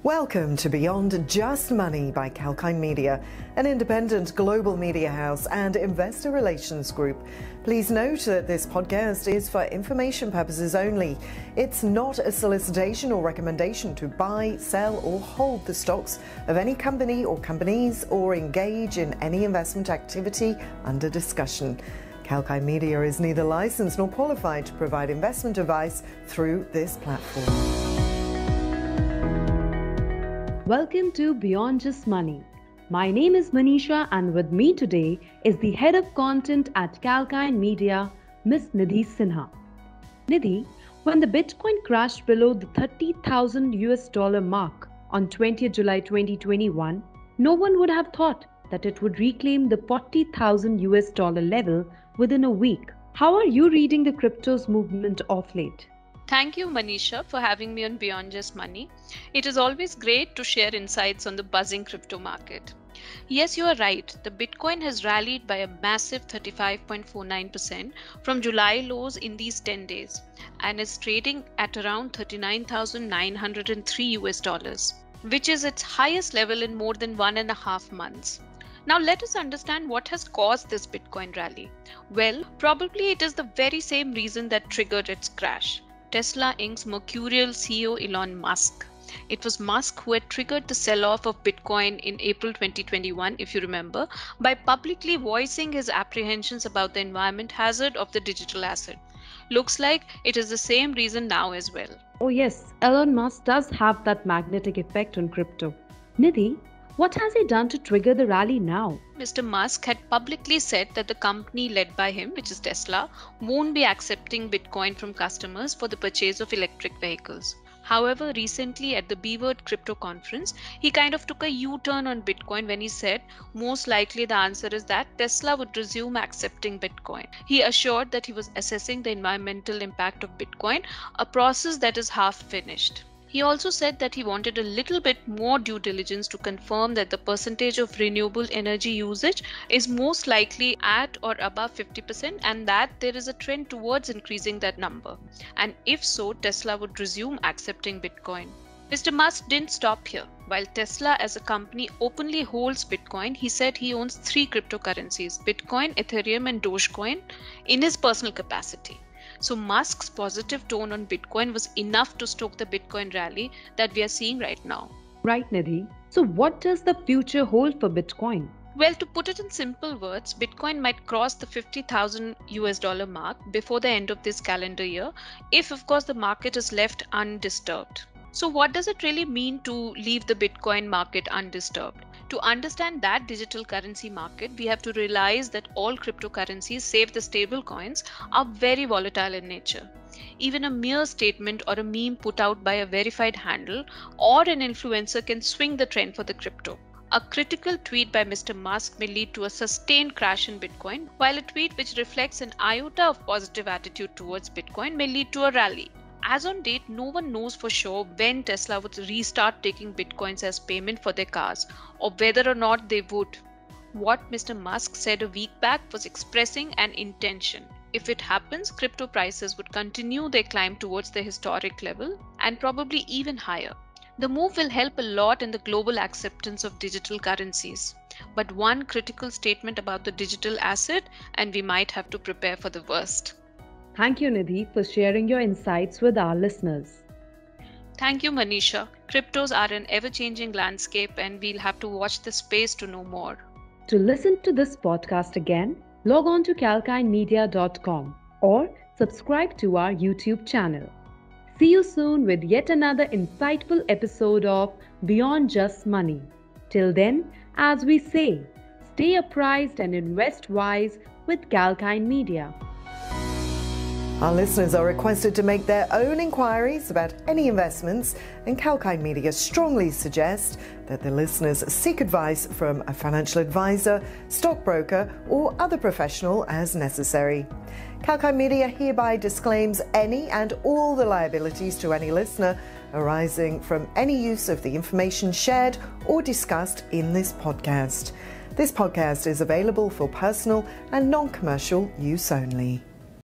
Welcome to Beyond Just Money by Kalkine Media, an independent global media house and investor relations group. Please note that this podcast is for information purposes only. It's not a solicitation or recommendation to buy, sell or hold the stocks of any company or companies or engage in any investment activity under discussion. Kalkine Media is neither licensed nor qualified to provide investment advice through this platform. Welcome to Beyond Just Money. My name is Manisha and with me today is the head of content at Kalkine Media, Ms. Nidhi Sinha. Nidhi, when the Bitcoin crashed below the $30,000 mark on 20th July 2021, no one would have thought that it would reclaim the $40,000 level within a week. How are you reading the crypto's movement of late? Thank you, Manisha, for having me on Beyond Just Money. It is always great to share insights on the buzzing crypto market. Yes, you are right. The Bitcoin has rallied by a massive 35.49% from July lows in these 10 days and is trading at around $39,903, which is its highest level in more than 1.5 months. Now let us understand what has caused this Bitcoin rally. Well, probably it is the very same reason that triggered its crash. Tesla Inc.'s mercurial CEO Elon Musk. It was Musk who had triggered the sell-off of Bitcoin in April 2021, if you remember, by publicly voicing his apprehensions about the environment hazard of the digital asset. Looks like it is the same reason now as well. Oh yes, Elon Musk does have that magnetic effect on crypto. Nidhi, what has he done to trigger the rally now? Mr. Musk had publicly said that the company led by him, which is Tesla, won't be accepting Bitcoin from customers for the purchase of electric vehicles. However, recently at the Beavered Crypto Conference, he kind of took a U-turn on Bitcoin when he said most likely the answer is that Tesla would resume accepting Bitcoin. He assured that he was assessing the environmental impact of Bitcoin, a process that is half finished. He also said that he wanted a little bit more due diligence to confirm that the percentage of renewable energy usage is most likely at or above 50% and that there is a trend towards increasing that number. And if so, Tesla would resume accepting Bitcoin. Mr. Musk didn't stop here. While Tesla as a company openly holds Bitcoin, he said he owns 3 cryptocurrencies, Bitcoin, Ethereum and Dogecoin, in his personal capacity. So Musk's positive tone on Bitcoin was enough to stoke the Bitcoin rally that we are seeing right now. Right, Nidhi. So what does the future hold for Bitcoin? Well, to put it in simple words, Bitcoin might cross the $50,000 mark before the end of this calendar year, if of course the market is left undisturbed. So what does it really mean to leave the Bitcoin market undisturbed? To understand that digital currency market, we have to realize that all cryptocurrencies, save the stable coins, are very volatile in nature. Even a mere statement or a meme put out by a verified handle or an influencer can swing the trend for the crypto. A critical tweet by Mr. Musk may lead to a sustained crash in Bitcoin, while a tweet which reflects an iota of positive attitude towards Bitcoin may lead to a rally. As on date, no one knows for sure when Tesla would restart taking Bitcoins as payment for their cars, or whether or not they would. What Mr. Musk said a week back was expressing an intention. If it happens, crypto prices would continue their climb towards the historic level and probably even higher. The move will help a lot in the global acceptance of digital currencies. But one critical statement about the digital asset, and we might have to prepare for the worst. Thank you, Nidhi, for sharing your insights with our listeners. Thank you, Manisha. Cryptos are an ever-changing landscape and we'll have to watch the space to know more. To listen to this podcast again, log on to kalkinemedia.com or subscribe to our YouTube channel. See you soon with yet another insightful episode of Beyond Just Money. Till then, as we say, stay apprised and invest wise with Kalkine Media. Our listeners are requested to make their own inquiries about any investments, and Kalkine Media strongly suggest that the listeners seek advice from a financial advisor, stockbroker, or other professional as necessary. Kalkine Media hereby disclaims any and all the liabilities to any listener arising from any use of the information shared or discussed in this podcast. This podcast is available for personal and non-commercial use only.